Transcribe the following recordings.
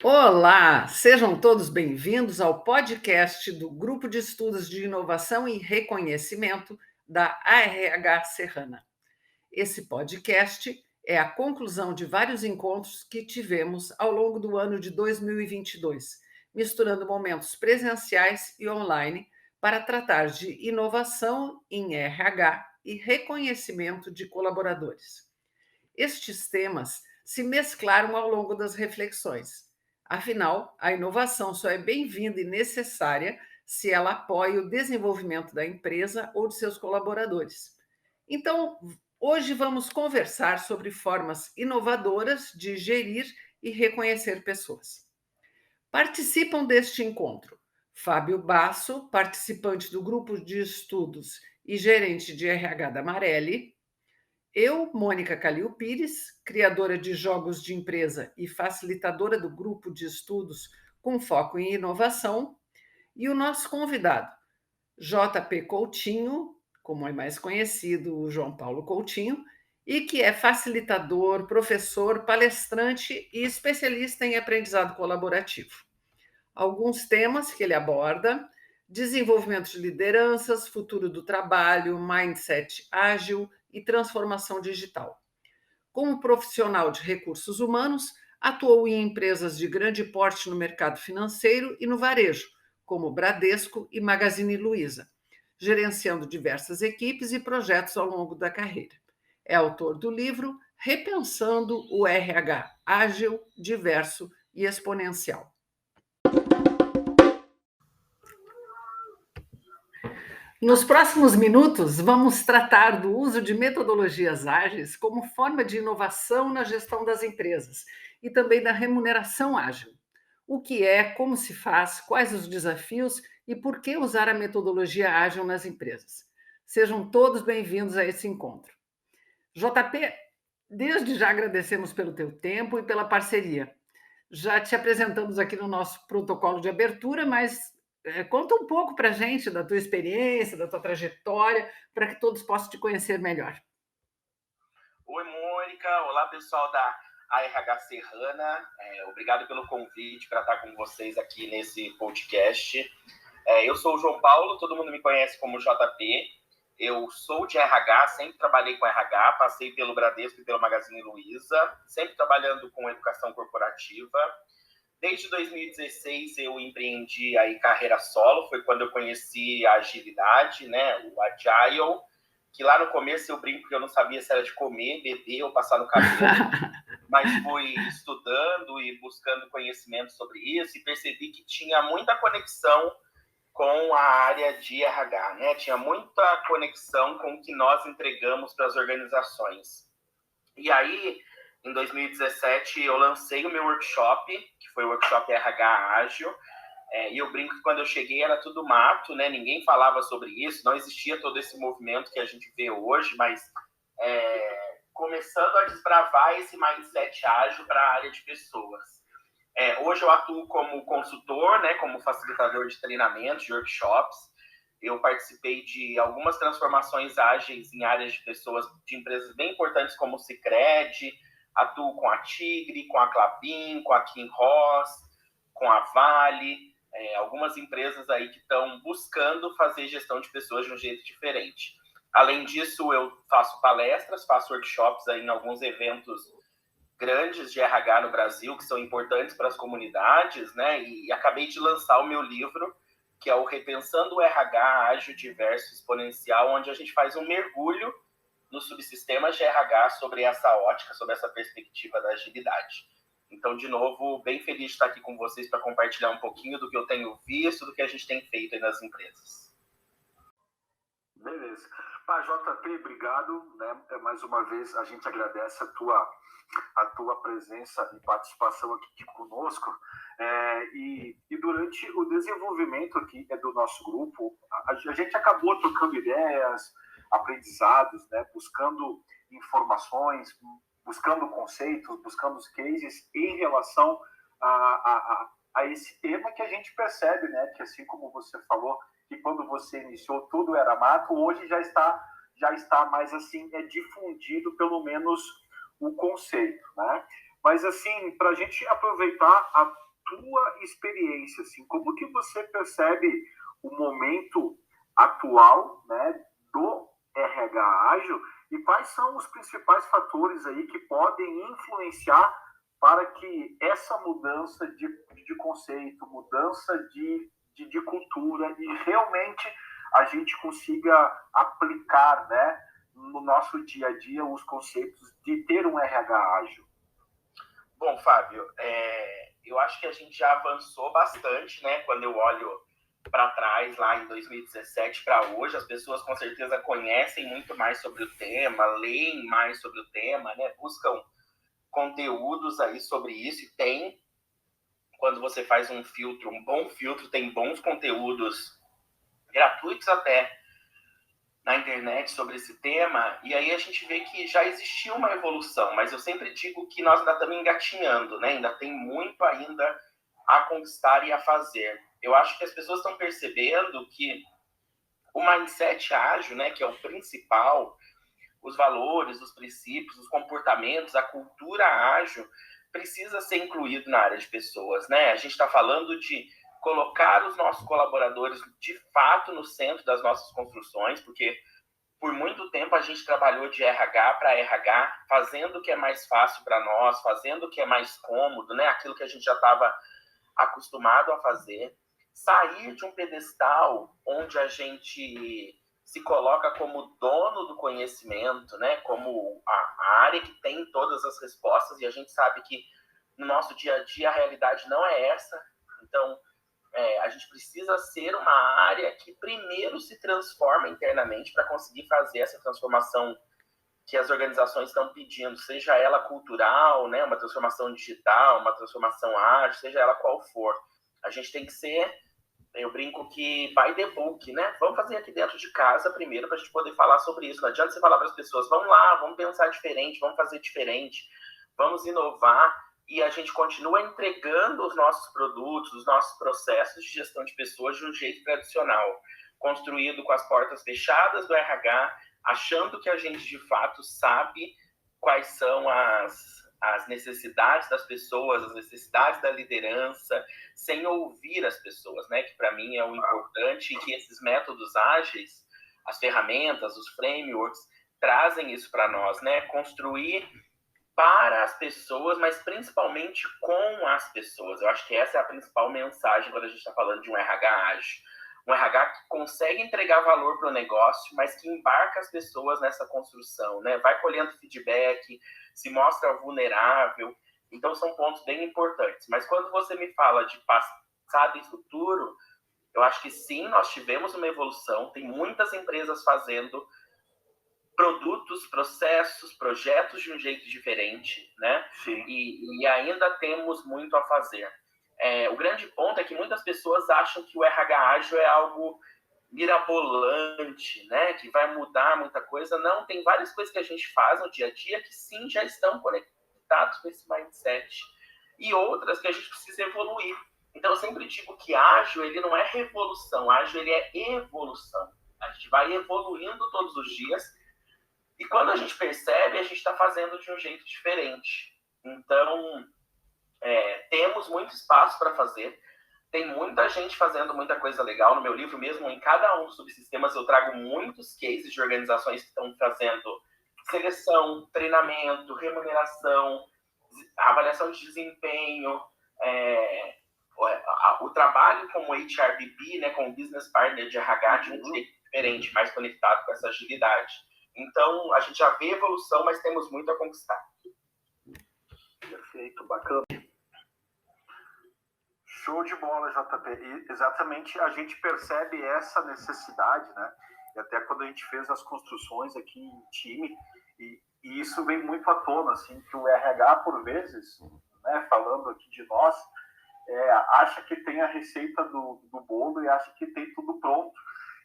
Olá, sejam todos bem-vindos ao podcast do Grupo de Estudos de Inovação e Reconhecimento da ARH Serrana. Esse podcast é a conclusão de vários encontros que tivemos ao longo do ano de 2022, misturando momentos presenciais e online para tratar de inovação em RH e reconhecimento de colaboradores. Estes temas se mesclaram ao longo das reflexões. Afinal, a inovação só é bem-vinda e necessária se ela apoia o desenvolvimento da empresa ou de seus colaboradores. Então, hoje vamos conversar sobre formas inovadoras de gerir e reconhecer pessoas. Participam deste encontro Fábio Basso, participante do grupo de estudos e gerente de RH da Marelli, eu, Mônica Calil Pires, criadora de jogos de empresa e facilitadora do grupo de estudos com foco em inovação, e o nosso convidado, JP Coutinho, como é mais conhecido, o João Paulo Coutinho, e que é facilitador, professor, palestrante e especialista em aprendizado colaborativo. Alguns temas que ele aborda: desenvolvimento de lideranças, futuro do trabalho, mindset ágil e transformação digital. Como profissional de recursos humanos, atuou em empresas de grande porte no mercado financeiro e no varejo, como Bradesco e Magazine Luiza, gerenciando diversas equipes e projetos ao longo da carreira. É autor do livro Repensando o RH Ágil, Diverso e Exponencial. Nos próximos minutos, vamos tratar do uso de metodologias ágeis como forma de inovação na gestão das empresas e também da remuneração ágil. O que é, como se faz, quais os desafios e por que usar a metodologia ágil nas empresas. Sejam todos bem-vindos a esse encontro. JP, desde já agradecemos pelo teu tempo e pela parceria. Já te apresentamos aqui no nosso protocolo de abertura, mas conta um pouco para a gente da tua experiência, da tua trajetória, para que todos possam te conhecer melhor. Oi, Mônica. Olá, pessoal da ARH Serrana. Obrigado pelo convite para estar com vocês aqui nesse podcast. Eu sou o João Paulo, todo mundo me conhece como JP. Eu sou de RH, sempre trabalhei com RH, passei pelo Bradesco e pelo Magazine Luiza, sempre trabalhando com educação corporativa. Desde 2016 eu empreendi aí carreira solo, foi quando eu conheci a agilidade, né, o Agile, que lá no começo eu brinco que eu não sabia se era de comer, beber ou passar no cabelo, mas fui estudando e buscando conhecimento sobre isso e percebi que tinha muita conexão com a área de RH, né? Tinha muita conexão com o que nós entregamos para as organizações. E aí, em 2017, eu lancei o meu workshop, que foi o workshop RH Ágil, e eu brinco que quando eu cheguei era tudo mato, né? Ninguém falava sobre isso, não existia todo esse movimento que a gente vê hoje, mas começando a desbravar esse mindset ágil para a área de pessoas. Hoje eu atuo como consultor, né? Como facilitador de treinamentos, de workshops. Eu participei de algumas transformações ágeis em áreas de pessoas, de empresas bem importantes como o Sicredi, atuo com a Tigre, com a Klabin, com a Kim Ross, com a Vale, algumas empresas aí que estão buscando fazer gestão de pessoas de um jeito diferente. Além disso, eu faço palestras, faço workshops aí em alguns eventos grandes de RH no Brasil, que são importantes para as comunidades, né? E acabei de lançar o meu livro, que é o Repensando o RH Ágil, Diverso, Exponencial, onde a gente faz um mergulho nos subsistemas de RH sobre essa ótica, sobre essa perspectiva da agilidade. Então, de novo, bem feliz de estar aqui com vocês para compartilhar um pouquinho do que eu tenho visto, do que a gente tem feito aí nas empresas. Beleza. JP, obrigado, né? Mais uma vez, a gente agradece a tua presença e participação aqui conosco. E durante o desenvolvimento aqui do nosso grupo, a gente acabou trocando ideias, aprendizados, né? Buscando informações, buscando conceitos, buscando os cases em relação a esse tema que a gente percebe, né? Que assim como você falou, que quando você iniciou tudo era mato, hoje já está mais assim, difundido pelo menos o conceito, né? Mas assim, para a gente aproveitar tua experiência, assim, como que você percebe o momento atual, né, do RH ágil e quais são os principais fatores aí que podem influenciar para que essa mudança de conceito, mudança de cultura e realmente a gente consiga aplicar, né, no nosso dia a dia os conceitos de ter um RH ágil? Bom, Fábio, eu acho que a gente já avançou bastante, né? Quando eu olho para trás, lá em 2017 para hoje, as pessoas com certeza conhecem muito mais sobre o tema, leem mais sobre o tema, né? Buscam conteúdos aí sobre isso e tem, quando você faz um filtro, um bom filtro, tem bons conteúdos gratuitos até na internet sobre esse tema, e aí a gente vê que já existiu uma evolução, mas eu sempre digo que nós ainda estamos engatinhando, né? Ainda tem muito ainda a conquistar e a fazer. Eu acho que as pessoas estão percebendo que o mindset ágil, né, que é o principal, os valores, os princípios, os comportamentos, a cultura ágil, precisa ser incluído na área de pessoas, né? A gente está falando de colocar os nossos colaboradores de fato no centro das nossas construções, porque por muito tempo a gente trabalhou de RH para RH, fazendo o que é mais fácil para nós, fazendo o que é mais cômodo, né? Aquilo que a gente já estava acostumado a fazer. Sair de um pedestal onde a gente se coloca como dono do conhecimento, né? Como a área que tem todas as respostas, e a gente sabe que no nosso dia a dia a realidade não é essa. Então, a gente precisa ser uma área que primeiro se transforma internamente para conseguir fazer essa transformação que as organizações estão pedindo, seja ela cultural, né, uma transformação digital, uma transformação ágil, seja ela qual for. A gente tem que ser, eu brinco que by the book, né? Vamos fazer aqui dentro de casa primeiro para a gente poder falar sobre isso. Não adianta você falar para as pessoas, vamos lá, vamos pensar diferente, vamos fazer diferente, vamos inovar, e a gente continua entregando os nossos produtos, os nossos processos de gestão de pessoas de um jeito tradicional, construído com as portas fechadas do RH, achando que a gente de fato sabe quais são as necessidades das pessoas, as necessidades da liderança, sem ouvir as pessoas, né? Que para mim é o importante, e que esses métodos ágeis, as ferramentas, os frameworks, trazem isso para nós, né? Construir para as pessoas, mas principalmente com as pessoas. Eu acho que essa é a principal mensagem quando a gente está falando de um RH ágil. Um RH que consegue entregar valor para o negócio, mas que embarca as pessoas nessa construção, né? Vai colhendo feedback, se mostra vulnerável. Então, são pontos bem importantes. Mas quando você me fala de passado e futuro, eu acho que sim, nós tivemos uma evolução. Tem muitas empresas fazendo produtos, processos, projetos de um jeito diferente, né? Sim. E ainda temos muito a fazer. O grande ponto é que muitas pessoas acham que o RH ágil é algo mirabolante, né? Que vai mudar muita coisa. Não, tem várias coisas que a gente faz no dia a dia que sim, já estão conectados com esse mindset. E outras que a gente precisa evoluir. Então, eu sempre digo que ágil, ele não é revolução. Ágil, ele é evolução. A gente vai evoluindo todos os dias. E quando a gente percebe, a gente está fazendo de um jeito diferente. Então, temos muito espaço para fazer. Tem muita gente fazendo muita coisa legal. No meu livro mesmo, em cada um dos subsistemas, eu trago muitos cases de organizações que estão fazendo seleção, treinamento, remuneração, avaliação de desempenho, o trabalho como HRBP, né, como Business Partner de RH, de um jeito diferente, mais conectado com essa agilidade. Então, a gente já vê evolução, mas temos muito a conquistar. Perfeito, bacana. Show de bola, JP. E exatamente, a gente percebe essa necessidade, né? E até quando a gente fez as construções aqui em time, e isso vem muito à tona, assim, que o RH, por vezes, né, falando aqui de nós, acha que tem a receita do bolo e acha que tem tudo pronto.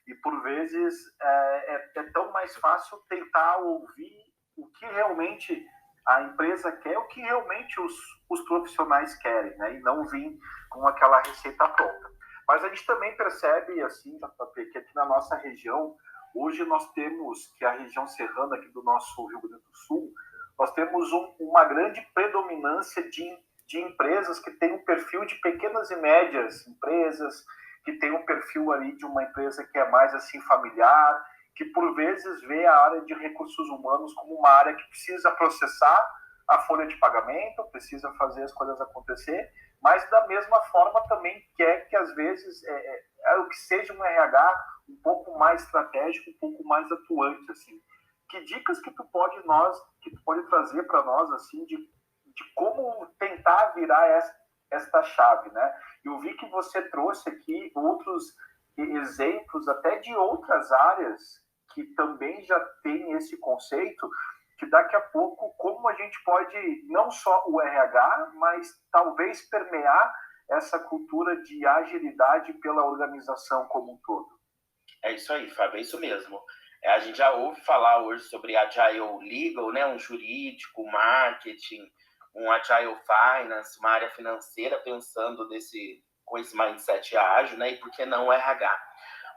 E, por vezes, é tão mais fácil tentar ouvir o que realmente a empresa quer, o que realmente os profissionais querem, né? E não vir com aquela receita pronta. Mas a gente também percebe, assim, JP, que aqui na nossa região, hoje nós temos, que é a região serrana aqui do nosso Rio Grande do Sul, nós temos uma grande predominância de de empresas que têm um perfil de pequenas e médias empresas, que tem um perfil ali de uma empresa que é mais assim familiar, que por vezes vê a área de recursos humanos como uma área que precisa processar a folha de pagamento, precisa fazer as coisas acontecer, mas da mesma forma também quer que às vezes o que seja um RH um pouco mais estratégico, um pouco mais atuante, assim. Que dicas que tu pode trazer para nós, assim, de como tentar virar esta chave, né? Eu vi que você trouxe aqui outros exemplos até de outras áreas que também já tem esse conceito, que daqui a pouco, como a gente pode, não só o RH, mas talvez permear essa cultura de agilidade pela organização como um todo. É isso aí, Fábio, é isso mesmo. A gente já ouve falar hoje sobre Agile Legal, né? Um jurídico, marketing, um Agile Finance, uma área financeira pensando com esse mindset ágil, né? E por que não o RH?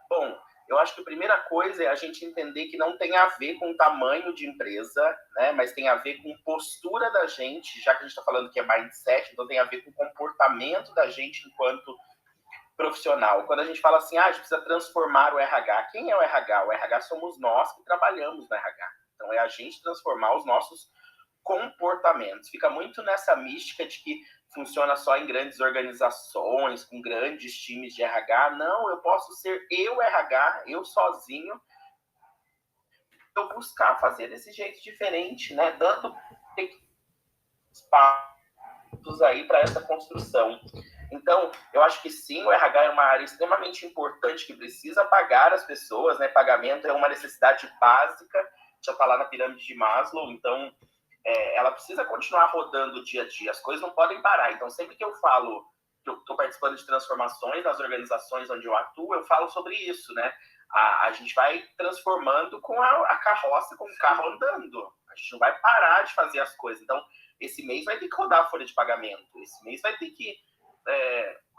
Bom, eu acho que a primeira coisa é a gente entender que não tem a ver com o tamanho de empresa, né? Mas tem a ver com postura da gente, já que a gente está falando que é mindset, então tem a ver com o comportamento da gente enquanto profissional. Quando a gente fala assim, a gente precisa transformar o RH. Quem é o RH? O RH somos nós que trabalhamos no RH. Então, é a gente transformar os nossos comportamentos. Fica muito nessa mística de que funciona só em grandes organizações, com grandes times de RH. Não, eu posso ser eu RH, eu sozinho, eu buscar fazer desse jeito diferente, né? Dando passos aí para essa construção. Então, eu acho que sim, o RH é uma área extremamente importante que precisa pagar as pessoas, né? Pagamento é uma necessidade básica, já está lá na pirâmide de Maslow, então ela precisa continuar rodando dia a dia, as coisas não podem parar. Então, sempre que eu falo que eu estou participando de transformações nas organizações onde eu atuo, eu falo sobre isso, né? A gente vai transformando com a carroça, com o carro andando. A gente não vai parar de fazer as coisas. Então, esse mês vai ter que rodar a folha de pagamento, esse mês vai ter que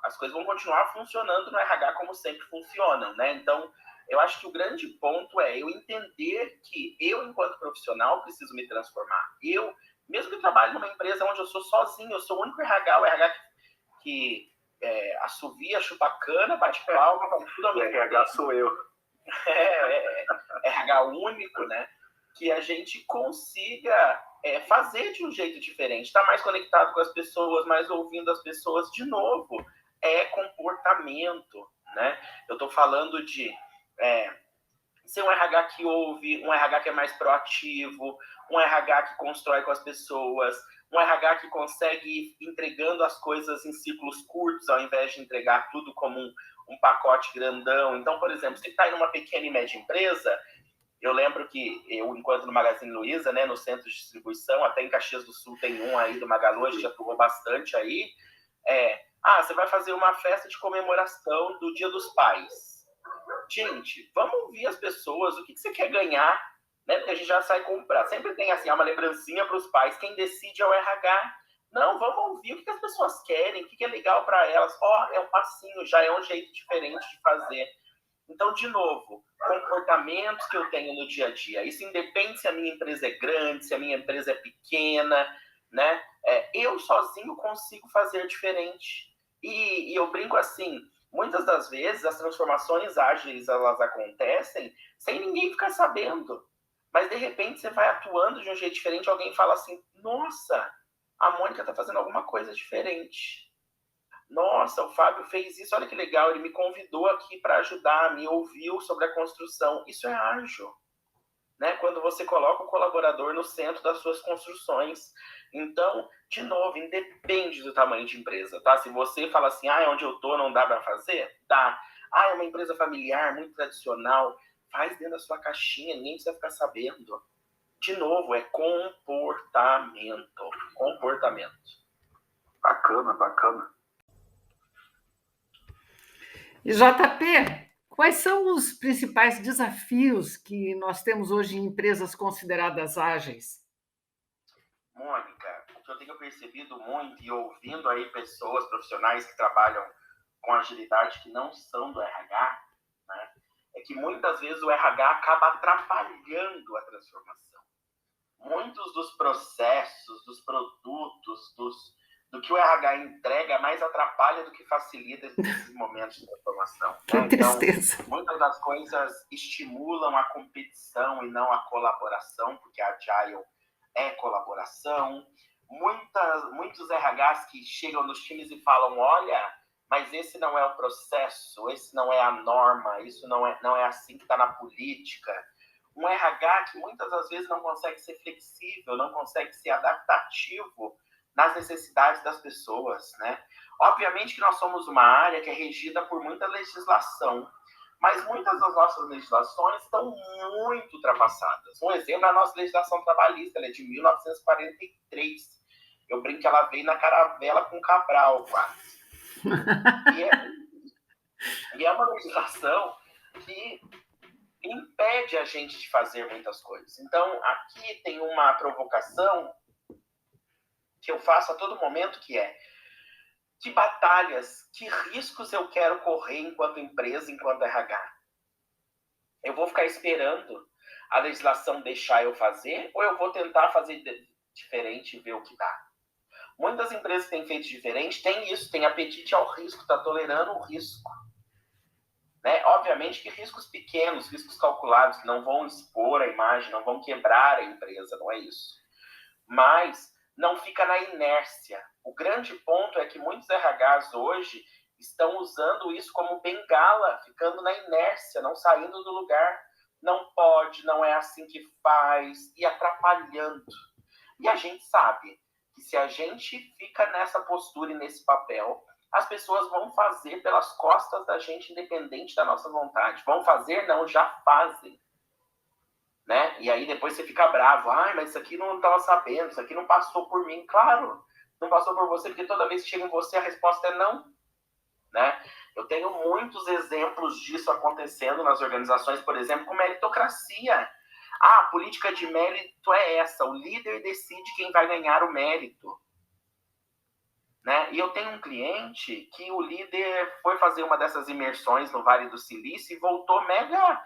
as coisas vão continuar funcionando no RH como sempre funcionam, né? Então, eu acho que o grande ponto é eu entender que eu, enquanto profissional, preciso me transformar. Eu, mesmo que eu trabalhe numa empresa onde eu sou sozinho, eu sou o único RH, o RH que assovia, chupa cana, bate palma, tudo ao mesmo RH sou eu. RH único, né? Que a gente consiga fazer de um jeito diferente, estar mais conectado com as pessoas, mais ouvindo as pessoas. De novo, comportamento, né? Eu estou falando de ser um RH que ouve, um RH que é mais proativo, um RH que constrói com as pessoas, um RH que consegue ir entregando as coisas em ciclos curtos, ao invés de entregar tudo como um pacote grandão. Então, por exemplo, se está em uma pequena e média empresa, eu lembro que eu, enquanto no Magazine Luiza, né, no centro de distribuição, até em Caxias do Sul tem um aí do Magalu, a gente atuou bastante aí. Você vai fazer uma festa de comemoração do Dia dos Pais. Gente, vamos ouvir as pessoas, o que você quer ganhar, né? Porque a gente já sai comprar. Sempre tem assim, uma lembrancinha para os pais, quem decide é o RH. Não, vamos ouvir o que as pessoas querem, o que é legal para elas. É um passinho, já é um jeito diferente de fazer. Então, de novo, comportamentos que eu tenho no dia a dia. Isso independe se a minha empresa é grande, se a minha empresa é pequena, né? Eu sozinho consigo fazer diferente. E eu brinco assim, muitas das vezes as transformações ágeis, elas acontecem sem ninguém ficar sabendo. Mas, de repente, você vai atuando de um jeito diferente, alguém fala assim, nossa, a Mônica está fazendo alguma coisa diferente. Nossa, o Fábio fez isso, olha que legal, ele me convidou aqui para ajudar, me ouviu sobre a construção. Isso é ágil, né? Quando você coloca o colaborador no centro das suas construções. Então, de novo, independe do tamanho de empresa, tá? Se você fala assim, onde eu tô não dá para fazer, dá. É uma empresa familiar, muito tradicional, faz dentro da sua caixinha, ninguém precisa ficar sabendo. De novo, é comportamento. Bacana. E JP, quais são os principais desafios que nós temos hoje em empresas consideradas ágeis? Mônica, o que eu tenho percebido muito e ouvindo aí pessoas profissionais que trabalham com agilidade que não são do RH, né, é que muitas vezes o RH acaba atrapalhando a transformação. Muitos dos processos, dos produtos, do que o RH entrega, mais atrapalha do que facilita esses momentos de transformação. Que né? tristeza. Então, muitas das coisas estimulam a competição e não a colaboração, porque a Agile é colaboração. Muitos RHs que chegam nos times e falam, olha, mas esse não é o processo, esse não é a norma, isso não é assim que está na política. Um RH que muitas das vezes não consegue ser flexível, não consegue ser adaptativo nas necessidades das pessoas, né? Obviamente que nós somos uma área que é regida por muita legislação, mas muitas das nossas legislações estão muito ultrapassadas. Um exemplo é a nossa legislação trabalhista, ela é de 1943. Eu brinco que ela veio na caravela com Cabral, quase. E é uma legislação que impede a gente de fazer muitas coisas. Então, aqui tem uma provocação que eu faço a todo momento, que é: que batalhas, que riscos eu quero correr enquanto empresa, enquanto RH? Eu vou ficar esperando a legislação deixar eu fazer, ou eu vou tentar fazer diferente e ver o que dá? Muitas empresas que têm feito diferente têm isso, têm apetite ao risco, está tolerando o risco. Né? Obviamente que riscos pequenos, riscos calculados, que não vão expor a imagem, não vão quebrar a empresa, não é isso. Mas não fica na inércia. O grande ponto é que muitos RHs hoje estão usando isso como bengala, ficando na inércia, não saindo do lugar. Não pode, não é assim que faz, e atrapalhando. E a gente sabe que se a gente fica nessa postura e nesse papel, as pessoas vão fazer pelas costas da gente, independente da nossa vontade. Vão fazer? Não, já fazem. Né? E aí depois você fica bravo. Ai, mas isso aqui não estava sabendo, isso aqui não passou por mim. Claro, não passou por você, porque toda vez que chega em você, a resposta é não. Né? Eu tenho muitos exemplos disso acontecendo nas organizações, por exemplo, com meritocracia. A política de mérito é essa, o líder decide quem vai ganhar o mérito. Né? E eu tenho um cliente que o líder foi fazer uma dessas imersões no Vale do Silício e voltou mega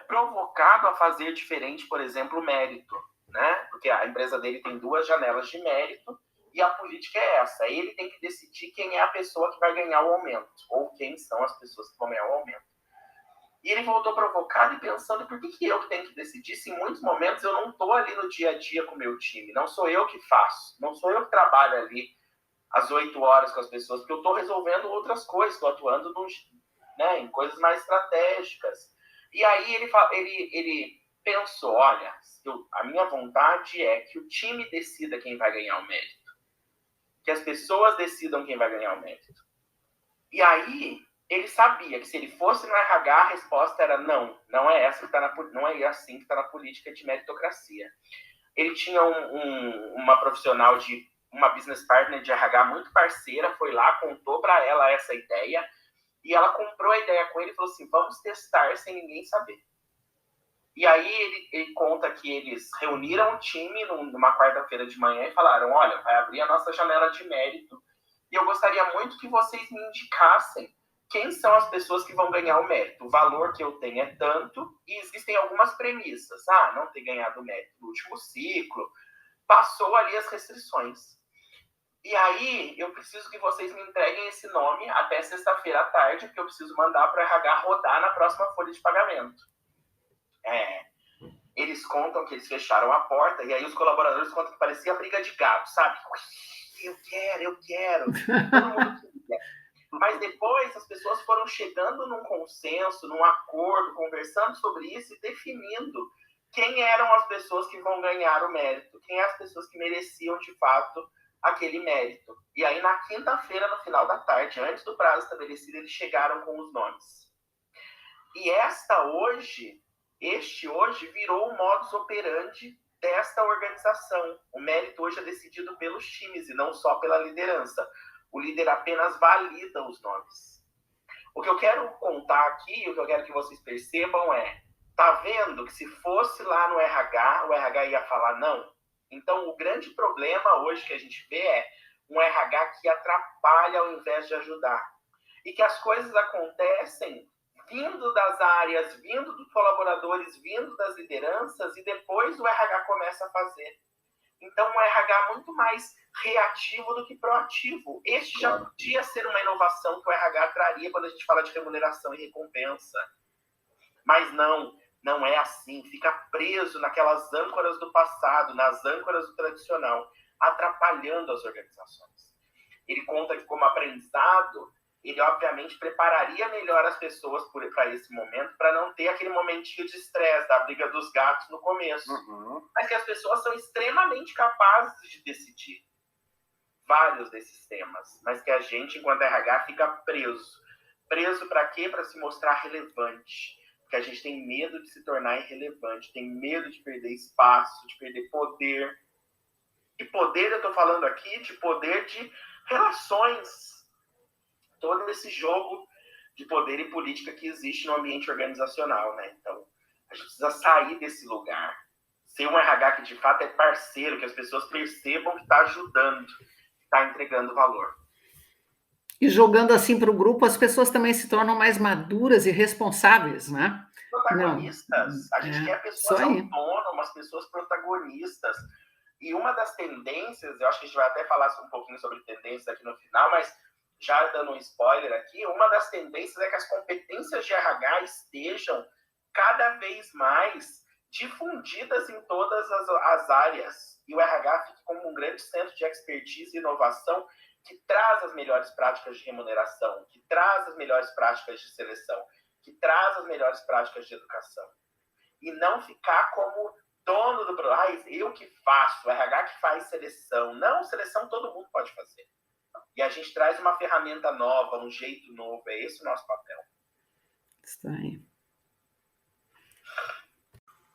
provocado a fazer diferente, por exemplo, o mérito. Né? Porque a empresa dele tem 2 janelas de mérito e a política é essa. Ele tem que decidir quem é a pessoa que vai ganhar o aumento, ou quem são as pessoas que vão ganhar o aumento. E ele voltou provocado e pensando, por que eu tenho que decidir se em muitos momentos eu não estou ali no dia a dia com o meu time, não sou eu que faço, não sou eu que trabalho ali às 8 horas com as pessoas, porque eu estou resolvendo outras coisas, estou atuando né, em coisas mais estratégicas. E aí ele pensou, olha, a minha vontade é que o time decida quem vai ganhar o mérito, que as pessoas decidam quem vai ganhar o mérito. E aí ele sabia que se ele fosse no RH, a resposta era não, não é assim que está na política de meritocracia. Ele tinha uma profissional uma business partner de RH muito parceira, foi lá, contou para ela essa ideia, e ela comprou a ideia com ele e falou assim, vamos testar sem ninguém saber. E aí ele conta que eles reuniram o time numa quarta-feira de manhã e falaram, olha, vai abrir a nossa janela de mérito, e eu gostaria muito que vocês me indicassem quem são as pessoas que vão ganhar o mérito. O valor que eu tenho é tanto, e existem algumas premissas. Não ter ganhado o mérito no último ciclo, passou ali as restrições. E aí, eu preciso que vocês me entreguem esse nome até sexta-feira à tarde, porque eu preciso mandar para o RH rodar na próxima folha de pagamento. Eles contam que eles fecharam a porta, e aí os colaboradores contam que parecia briga de gato, sabe? Eu quero. Todo mundo queria. Mas depois as pessoas foram chegando num consenso, num acordo, conversando sobre isso e definindo quem eram as pessoas que vão ganhar o mérito, quem eram as pessoas que mereciam de fato aquele mérito. E aí na quinta-feira, no final da tarde, antes do prazo estabelecido, eles chegaram com os nomes. E este hoje virou o modus operandi desta organização. O mérito hoje é decidido pelos times e não só pela liderança. O líder apenas valida os nomes. O que eu quero contar aqui, o que eu quero que vocês percebam é, tá vendo que se fosse lá no RH, o RH ia falar não? Então, o grande problema hoje que a gente vê é um RH que atrapalha ao invés de ajudar. E que as coisas acontecem vindo das áreas, vindo dos colaboradores, vindo das lideranças, e depois o RH começa a fazer. Então, um RH muito mais reativo do que proativo. Este já podia ser uma inovação que o RH traria quando a gente fala de remuneração e recompensa. Mas não é assim. Fica preso naquelas âncoras do passado, nas âncoras do tradicional, atrapalhando as organizações. Ele conta que, como aprendizado, ele obviamente prepararia melhor as pessoas para esse momento, para não ter aquele momentinho de estresse, da briga dos gatos no começo. Mas que as pessoas são extremamente capazes de decidir vários desses temas, mas que a gente, enquanto RH, fica preso. Preso para quê? Para se mostrar relevante. Porque a gente tem medo de se tornar irrelevante, tem medo de perder espaço, de perder poder. E poder, eu estou falando aqui de poder de relações. Todo esse jogo de poder e política que existe no ambiente organizacional, né? Então, a gente precisa sair desse lugar. Ser um RH que, de fato, é parceiro, que as pessoas percebam que está ajudando, que está entregando valor. E jogando assim para o grupo, as pessoas também se tornam mais maduras e responsáveis, né? Protagonistas. A gente quer pessoas autônomas, pessoas protagonistas. E uma das tendências, eu acho que a gente vai até falar um pouquinho sobre tendências aqui no final, mas já dando um spoiler aqui, uma das tendências é que as competências de RH estejam cada vez mais difundidas em todas as áreas. E o RH fica como um grande centro de expertise e inovação que traz as melhores práticas de remuneração, que traz as melhores práticas de seleção, que traz as melhores práticas de educação. E não ficar como dono do problema, eu que faço, o RH que faz seleção. Não, seleção todo mundo pode fazer. E a gente traz uma ferramenta nova, um jeito novo. É esse o nosso papel. Isso aí.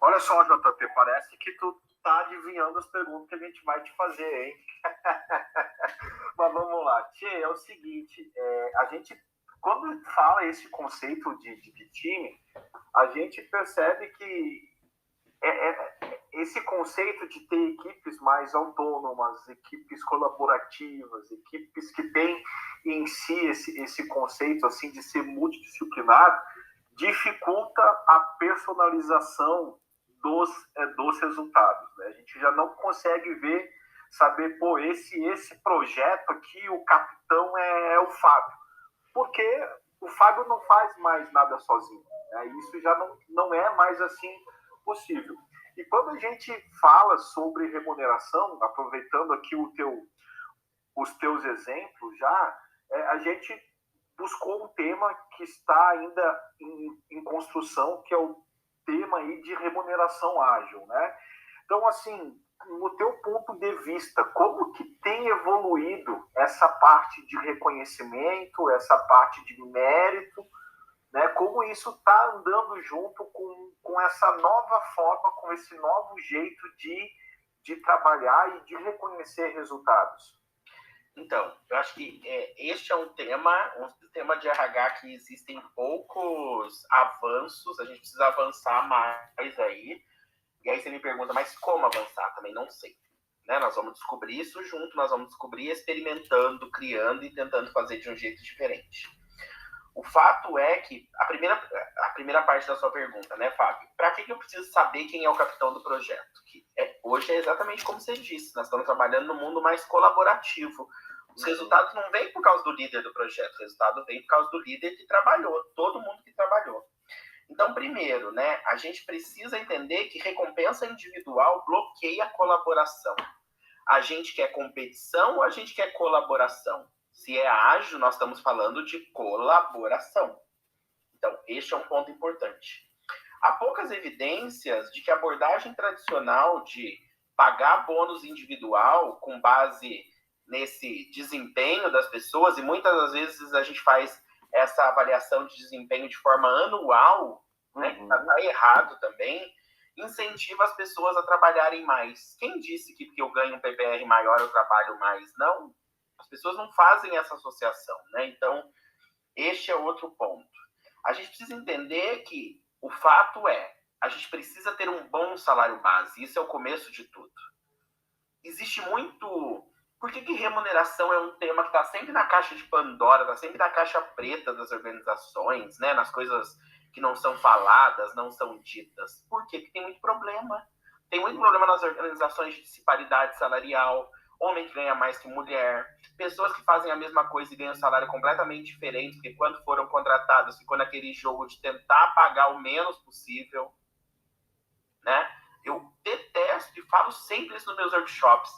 Olha só, JP, parece que tu tá adivinhando as perguntas que a gente vai te fazer, hein? Mas vamos lá. Tchê, é o seguinte, a gente, quando fala esse conceito de time, a gente percebe que esse conceito de ter equipes mais autônomas, equipes colaborativas, equipes que têm em si esse conceito assim de ser multidisciplinar, dificulta a personalização dos resultados, né? A gente já não consegue saber, esse projeto aqui, o capitão é o Fábio, porque o Fábio não faz mais nada sozinho, né? Isso já não é mais assim possível. E quando a gente fala sobre remuneração, aproveitando aqui os teus exemplos já, a gente buscou um tema que está ainda em construção, que é o tema aí de remuneração ágil, né? Então, assim, no teu ponto de vista, como que tem evoluído essa parte de reconhecimento, essa parte de mérito, né? Como isso está andando junto com essa nova forma, com esse novo jeito de trabalhar e de reconhecer resultados? Então, eu acho que este é um tema de RH que existem poucos avanços, a gente precisa avançar mais aí. E aí você me pergunta, mas como avançar? Também não sei. Né? Nós vamos descobrir isso junto, nós vamos descobrir experimentando, criando e tentando fazer de um jeito diferente. O fato é que, a primeira parte da sua pergunta, né, Fábio? Para que eu preciso saber quem é o capitão do projeto? Hoje é exatamente como você disse, nós estamos trabalhando num mundo mais colaborativo. Os resultados não vêm por causa do líder do projeto, o resultado vem por causa do líder que trabalhou, todo mundo que trabalhou. Então, primeiro, né, a gente precisa entender que recompensa individual bloqueia a colaboração. A gente quer competição ou a gente quer colaboração? Se é ágil, nós estamos falando de colaboração. Então, este é um ponto importante. Há poucas evidências de que a abordagem tradicional de pagar bônus individual com base nesse desempenho das pessoas, e muitas das vezes a gente faz essa avaliação de desempenho de forma anual, né, que está errado também, incentiva as pessoas a trabalharem mais. Quem disse que porque eu ganho um PPR maior eu trabalho mais? Não. As pessoas não fazem essa associação, né? Então, este é outro ponto. A gente precisa entender que o fato a gente precisa ter um bom salário base. Isso é o começo de tudo. Existe muito... Por que remuneração é um tema que está sempre na caixa de Pandora, está sempre na caixa preta das organizações, né? Nas coisas que não são faladas, não são ditas? Por quê? Porque tem muito problema. Tem muito problema nas organizações de disparidade salarial, homem que ganha mais que mulher, pessoas que fazem a mesma coisa e ganham um salário completamente diferente, porque quando foram contratadas ficou naquele jogo de tentar pagar o menos possível, né? Eu detesto, e falo sempre isso nos meus workshops,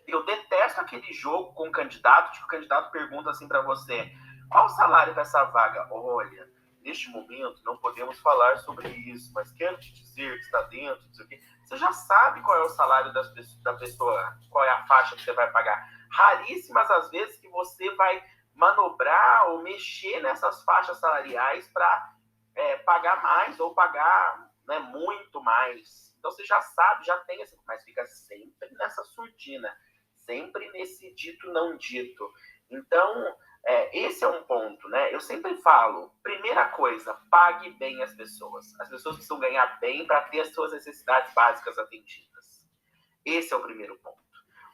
eu detesto aquele jogo com o candidato, tipo, o candidato pergunta assim para você, qual o salário para essa vaga? Olha, neste momento não podemos falar sobre isso, mas quero te dizer que está dentro, não sei o quê. Você já sabe qual é o salário da pessoa, qual é a faixa que você vai pagar. Raríssimas as vezes que você vai manobrar ou mexer nessas faixas salariais para pagar mais ou pagar, né, muito mais. Então você já sabe, já tem esse, mas fica sempre nessa surdina, sempre nesse dito não dito. Então, esse é um ponto, né? Eu sempre falo, primeira coisa, pague bem as pessoas. As pessoas precisam ganhar bem para ter as suas necessidades básicas atendidas. Esse é o primeiro ponto.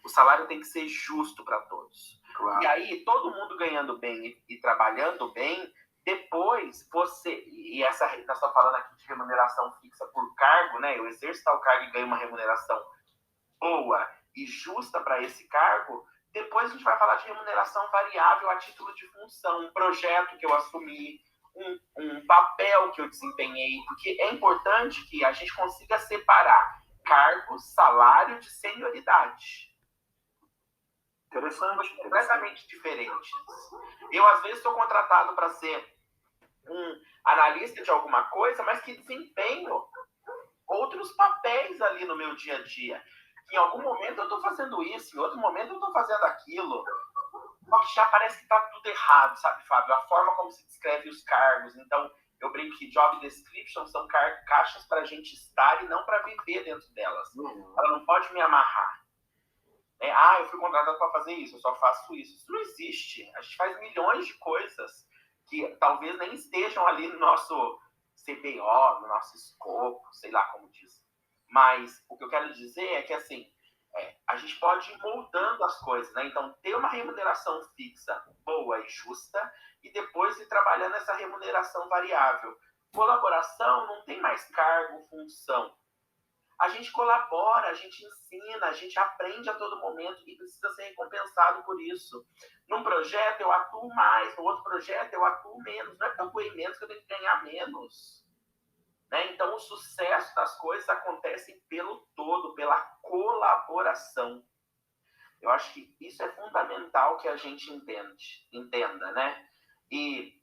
O salário tem que ser justo para todos. Claro. E aí, todo mundo ganhando bem e trabalhando bem, depois você... E essa, nós estamos falando aqui de remuneração fixa por cargo, né? Eu exerço tal cargo e ganho uma remuneração boa e justa para esse cargo. Depois a gente vai falar de remuneração variável a título de função, um projeto que eu assumi, um papel que eu desempenhei, porque é importante que a gente consiga separar cargo, salário de senioridade. Interessante. Completamente diferentes. Eu, às vezes, sou contratado para ser um analista de alguma coisa, mas que desempenho outros papéis ali no meu dia a dia. Em algum momento eu estou fazendo isso, em outro momento eu estou fazendo aquilo. Só que já parece que está tudo errado, sabe, Fábio? A forma como se descreve os cargos. Então, eu brinco que job description são caixas para a gente estar e não para viver dentro delas. Ela não pode me amarrar. Eu fui contratado para fazer isso, eu só faço isso. Isso não existe. A gente faz milhões de coisas que talvez nem estejam ali no nosso CBO, no nosso escopo, sei lá como diz. Mas o que eu quero dizer é que, assim, a gente pode ir moldando as coisas, né? Então, ter uma remuneração fixa boa e justa e depois ir trabalhando essa remuneração variável. Colaboração não tem mais cargo, função. A gente colabora, a gente ensina, a gente aprende a todo momento e precisa ser recompensado por isso. Num projeto eu atuo mais, no outro projeto eu atuo menos. Não é que eu atuei menos que eu tenho que ganhar menos. Né? Então, o sucesso das coisas acontece pelo todo, pela colaboração. Eu acho que isso é fundamental que a gente entenda, né? E,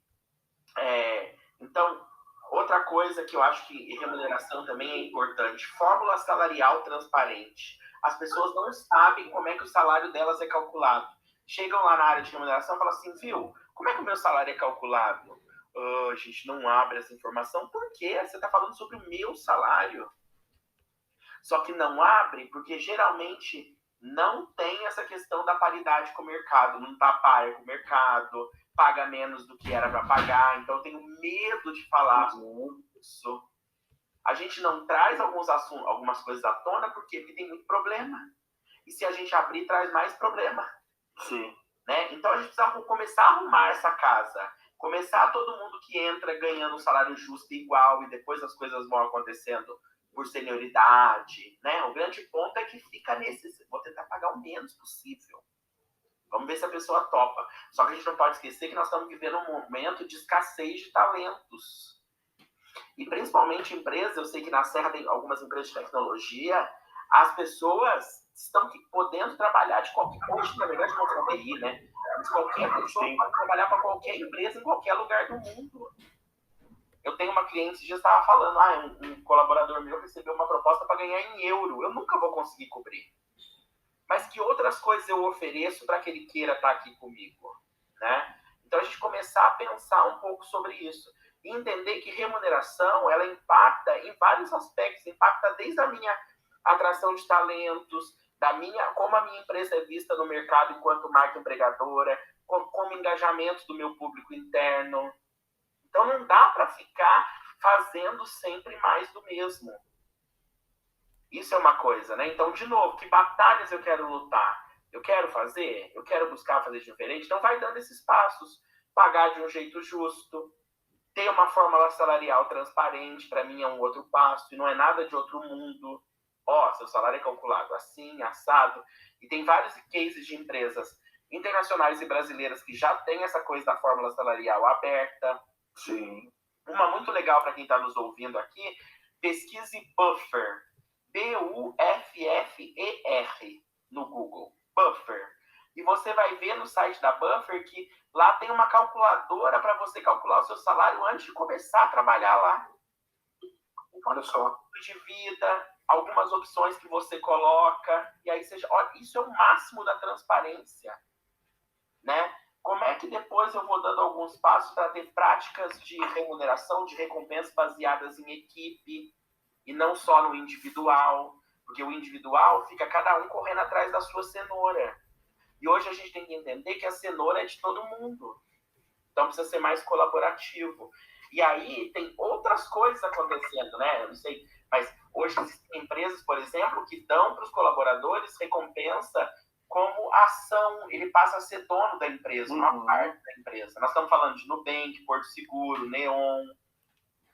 então, outra coisa que eu acho que remuneração também é importante, fórmula salarial transparente. As pessoas não sabem como é que o salário delas é calculado. Chegam lá na área de remuneração e falam assim, viu, como é que o meu salário é calculado? A gente não abre essa informação. Por quê? Você está falando sobre o meu salário. Só que não abre porque geralmente não tem essa questão da paridade com o mercado. Não está par com o mercado, paga menos do que era para pagar. Então eu tenho medo de falar sobre isso. A gente não traz algumas coisas à tona porque tem muito problema. E se a gente abrir, traz mais problema. Sim. Né? Então a gente precisa começar a arrumar essa casa. Começar todo mundo que entra ganhando um salário justo e igual e depois as coisas vão acontecendo por senioridade, né? O grande ponto é que fica nesse, vou tentar pagar o menos possível. Vamos ver se a pessoa topa. Só que a gente não pode esquecer que nós estamos vivendo um momento de escassez de talentos. E principalmente empresas, eu sei que na Serra tem algumas empresas de tecnologia, as pessoas estão podendo trabalhar de qualquer coisa, na verdade não é TI, né? Mas qualquer pessoa pode trabalhar para qualquer empresa em qualquer lugar do mundo. Eu tenho uma cliente que já estava falando, um colaborador meu recebeu uma proposta para ganhar em euro. Eu nunca vou conseguir cobrir. Mas que outras coisas eu ofereço para que ele queira estar aqui comigo, né? Então a gente começar a pensar um pouco sobre isso e entender que remuneração ela impacta em vários aspectos, impacta desde a minha atração de talentos, como a minha empresa é vista no mercado enquanto marca empregadora, como engajamento do meu público interno. Então não dá para ficar fazendo sempre mais do mesmo. Isso é uma coisa, né? Então, de novo, que batalhas eu quero lutar? Eu quero fazer? Eu quero buscar fazer diferente? Então vai dando esses passos. Pagar de um jeito justo. Ter uma fórmula salarial transparente, para mim é um outro passo. E não é nada de outro mundo. seu salário é calculado assim, assado. E tem vários cases de empresas internacionais e brasileiras que já têm essa coisa da fórmula salarial aberta. Sim. Uma muito legal para quem está nos ouvindo aqui, pesquise Buffer, Buffer, no Google, Buffer. E você vai ver no site da Buffer que lá tem uma calculadora para você calcular o seu salário antes de começar a trabalhar lá. Olha só. De vida, algumas opções que você coloca, e aí olha, isso é o máximo da transparência, né? Como é que depois eu vou dando alguns passos para ter práticas de remuneração, de recompensa baseadas em equipe, e não só no individual, porque o individual fica cada um correndo atrás da sua cenoura. E hoje a gente tem que entender que a cenoura é de todo mundo. Então precisa ser mais colaborativo. E aí tem outras coisas acontecendo, né? Eu não sei, mas hoje existem empresas, por exemplo, que dão para os colaboradores recompensa como ação. Ele passa a ser dono da empresa, uma parte da empresa. Nós estamos falando de Nubank, Porto Seguro, Neon.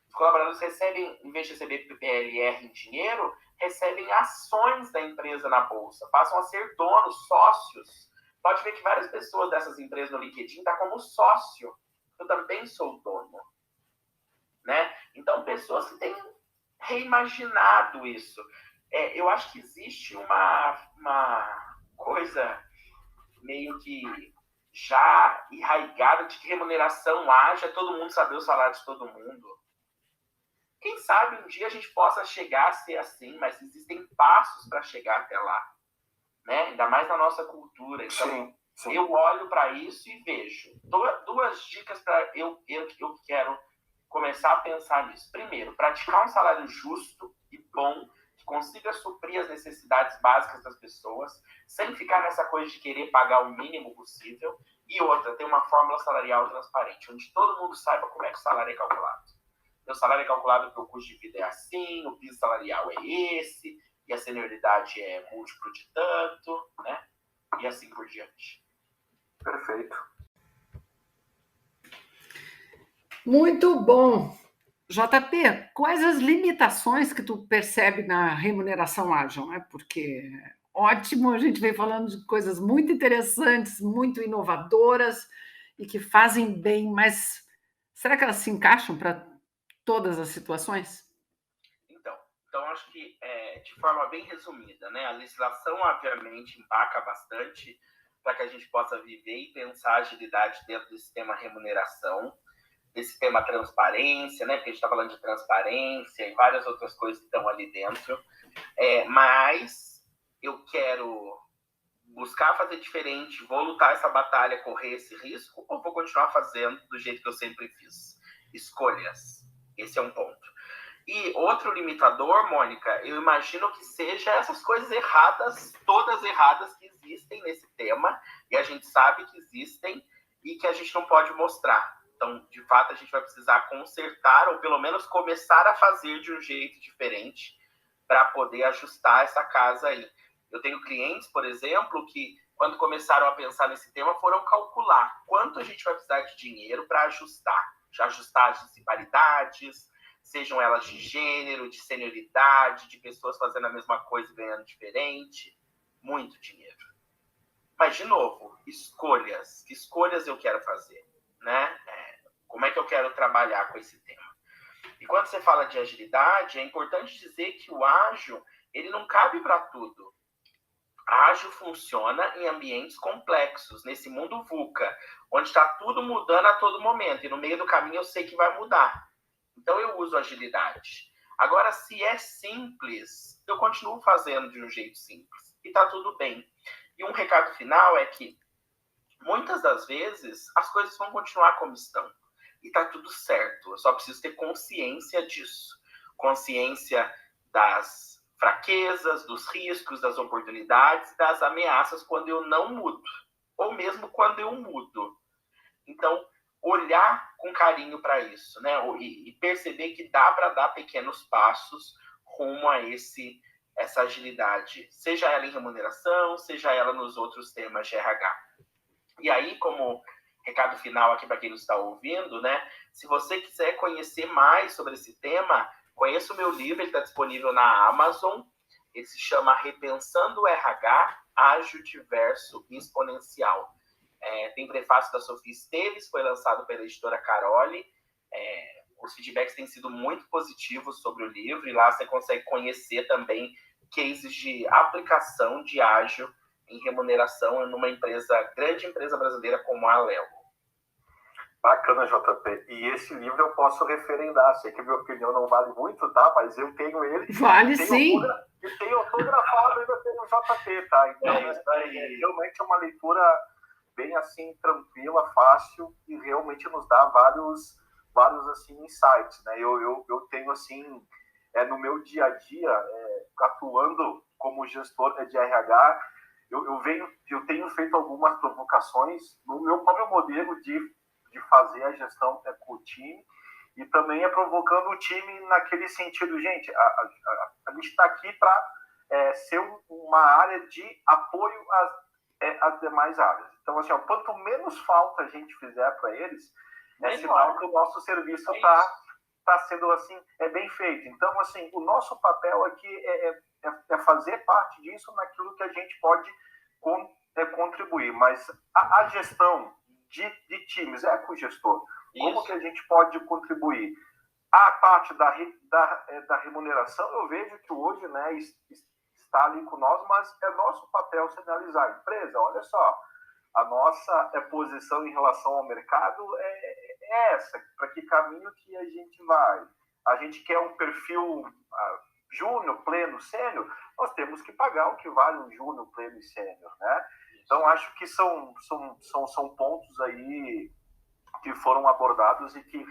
Os colaboradores recebem, em vez de receber PLR em dinheiro, recebem ações da empresa na bolsa, passam a ser donos, sócios. Pode ver que várias pessoas dessas empresas no LinkedIn estão como sócio. Eu também sou dono. Né? Então, pessoas que têm reimaginado isso. Eu acho que existe uma coisa meio que já enraigada de que remuneração haja, todo mundo saber o salário de todo mundo. Quem sabe um dia a gente possa chegar a ser assim, mas existem passos para chegar até lá. Né? Ainda mais na nossa cultura. Então, sim. Eu olho para isso e vejo. Duas dicas para eu quero começar a pensar nisso. Primeiro, praticar um salário justo e bom, que consiga suprir as necessidades básicas das pessoas, sem ficar nessa coisa de querer pagar o mínimo possível. E outra, ter uma fórmula salarial transparente, onde todo mundo saiba como é que o salário é calculado. Meu salário é calculado porque o custo de vida é assim, o piso salarial é esse, e a senioridade é múltiplo de tanto, né? E assim por diante. Perfeito. Muito bom. JP, quais as limitações que tu percebe na remuneração ágil? Né? Porque ótimo, a gente vem falando de coisas muito interessantes, muito inovadoras e que fazem bem, mas será que elas se encaixam para todas as situações? Então acho que, de forma bem resumida, né, a legislação, obviamente, empaca bastante para que a gente possa viver e pensar agilidade dentro desse tema remuneração, desse tema transparência, né, porque a gente está falando de transparência e várias outras coisas que estão ali dentro. Mas eu quero buscar fazer diferente, vou lutar essa batalha, correr esse risco, ou vou continuar fazendo do jeito que eu sempre fiz? Escolhas. Esse é um ponto. E outro limitador, Mônica, eu imagino que seja essas coisas erradas, todas erradas que existem nesse tema, e a gente sabe que existem e que a gente não pode mostrar. Então, de fato, a gente vai precisar consertar, ou pelo menos começar a fazer de um jeito diferente para poder ajustar essa casa aí. Eu tenho clientes, por exemplo, que quando começaram a pensar nesse tema, foram calcular quanto a gente vai precisar de dinheiro para ajustar as disparidades, sejam elas de gênero, de senioridade, de pessoas fazendo a mesma coisa e ganhando diferente. Muito dinheiro. Mas, de novo, escolhas. Que escolhas eu quero fazer? Né? Como é que eu quero trabalhar com esse tema? E quando você fala de agilidade, é importante dizer que o ágil, ele não cabe para tudo. Ágil funciona em ambientes complexos, nesse mundo VUCA, onde está tudo mudando a todo momento, e no meio do caminho eu sei que vai mudar. Então, eu uso agilidade. Agora, se é simples, eu continuo fazendo de um jeito simples. E está tudo bem. E um recado final é que, muitas das vezes, as coisas vão continuar como estão. E está tudo certo. Eu só preciso ter consciência disso. Consciência das fraquezas, dos riscos, das oportunidades, das ameaças quando eu não mudo. Ou mesmo quando eu mudo. Então, olhar com carinho para isso, né? E perceber que dá para dar pequenos passos rumo a essa agilidade, seja ela em remuneração, seja ela nos outros temas de RH. E aí, como recado final aqui para quem nos está ouvindo, né? Se você quiser conhecer mais sobre esse tema, conheça o meu livro, ele está disponível na Amazon, Ele se chama Repensando o RH, Ágil, Diverso e Exponencial. Tem prefácio da Sofia Esteves, foi lançado pela editora Caroli. Os feedbacks têm sido muito positivos sobre o livro, e lá você consegue conhecer também cases de aplicação de ágil em remuneração numa grande empresa brasileira como a Alelo. Bacana, JP. E esse livro eu posso referendar. Sei que a minha opinião não vale muito, tá? Mas eu tenho ele. Vale sim. E tem autografado ainda pelo JP, tá? Então, realmente é uma leitura bem assim, tranquila, fácil, e realmente nos dá vários assim, insights, né? Eu tenho, assim, no meu dia a dia, atuando como gestor de RH, eu tenho feito algumas provocações no meu próprio modelo de fazer a gestão com o time, e também provocando o time naquele sentido, gente, a gente está aqui para ser uma área de apoio às demais áreas. Então, assim, quanto menos falta a gente fizer para eles, é sinal que o nosso serviço está sendo, assim, bem feito. Então, assim, o nosso papel aqui é fazer parte disso naquilo que a gente pode contribuir. Mas a gestão de times com o gestor. Como que a gente pode contribuir? A parte da remuneração, eu vejo que hoje, né, está ali com nós, mas é nosso papel sinalizar. Empresa, olha só, a nossa posição em relação ao mercado é essa, para que caminho que a gente vai. A gente quer um perfil júnior, pleno, sênior, nós temos que pagar o que vale um júnior, pleno e sênior, né? Então, acho que são pontos aí que foram abordados e que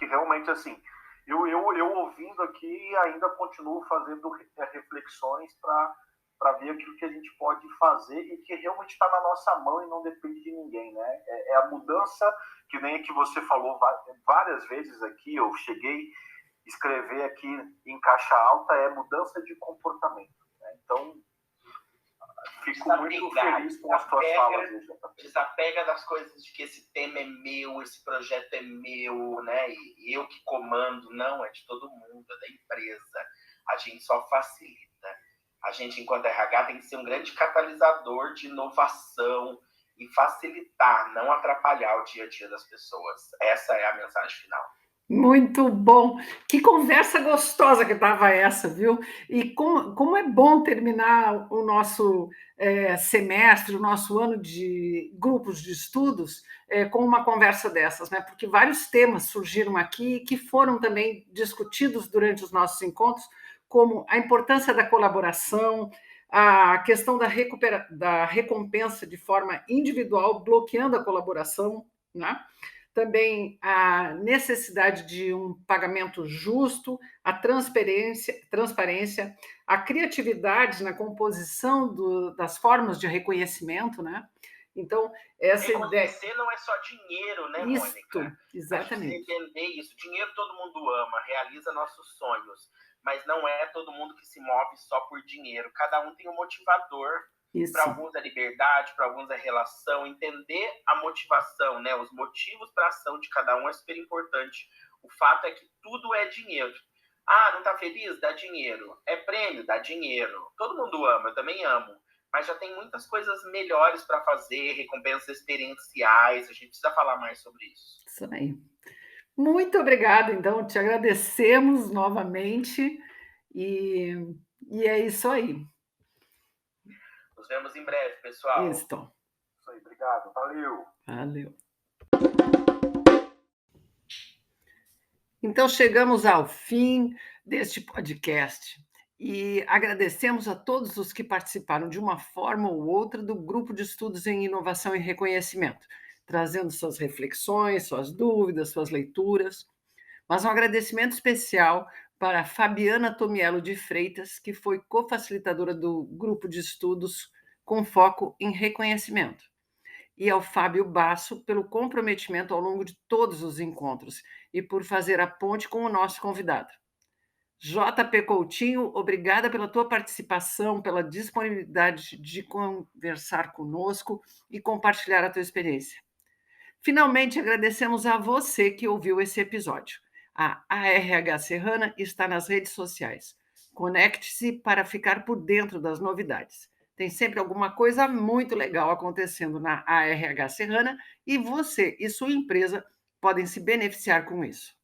realmente, assim, eu ouvindo aqui, ainda continuo fazendo reflexões para ver aquilo que a gente pode fazer e que realmente está na nossa mão e não depende de ninguém, né? É a mudança, que nem a que você falou várias vezes aqui, eu cheguei a escrever aqui em caixa alta, é mudança de comportamento, né? Então, fico muito feliz com as tuas falas. Desapega das coisas de que esse tema é meu, esse projeto é meu, né? E eu que comando. Não, é de todo mundo, é da empresa. A gente só facilita. A gente, enquanto RH, tem que ser um grande catalisador de inovação e facilitar, não atrapalhar o dia a dia das pessoas. Essa é a mensagem final. Muito bom. Que conversa gostosa que estava essa, viu? E como é bom terminar o nosso semestre, o nosso ano de grupos de estudos com uma conversa dessas, né? Porque vários temas surgiram aqui que foram também discutidos durante os nossos encontros, como a importância da colaboração, a questão da recompensa de forma individual, bloqueando a colaboração, né? Também a necessidade de um pagamento justo, a transparência, a criatividade na composição das formas de reconhecimento, né? Então, essa reconhecer ideia... não é só dinheiro, né, Mônica? Exatamente. A gente precisa entender isso. Dinheiro todo mundo ama, realiza nossos sonhos, mas não é todo mundo que se move só por dinheiro. Cada um tem um motivador. Para alguns é liberdade, para alguns é relação. Entender a motivação, né? Os motivos para a ação de cada um é super importante. O fato é que tudo é dinheiro. Ah, não está feliz? Dá dinheiro. É prêmio? Dá dinheiro. Todo mundo ama, eu também amo. Mas já tem muitas coisas melhores para fazer, recompensas experienciais. A gente precisa falar mais sobre isso. Isso aí. Muito obrigada, então, te agradecemos novamente e é isso aí. Nos vemos em breve, pessoal. Isso aí, obrigado. Valeu. Então, chegamos ao fim deste podcast e agradecemos a todos os que participaram de uma forma ou outra do Grupo de Estudos em Inovação e Reconhecimento, trazendo suas reflexões, suas dúvidas, suas leituras. Mas um agradecimento especial para a Fabiana Tomiello de Freitas, que foi cofacilitadora do Grupo de Estudos com foco em reconhecimento, e ao Fábio Basso pelo comprometimento ao longo de todos os encontros e por fazer a ponte com o nosso convidado. JP Coutinho, obrigada pela tua participação, pela disponibilidade de conversar conosco e compartilhar a tua experiência. Finalmente, agradecemos a você que ouviu esse episódio. A ARH Serrana está nas redes sociais. Conecte-se para ficar por dentro das novidades. Tem sempre alguma coisa muito legal acontecendo na ARH Serrana e você e sua empresa podem se beneficiar com isso.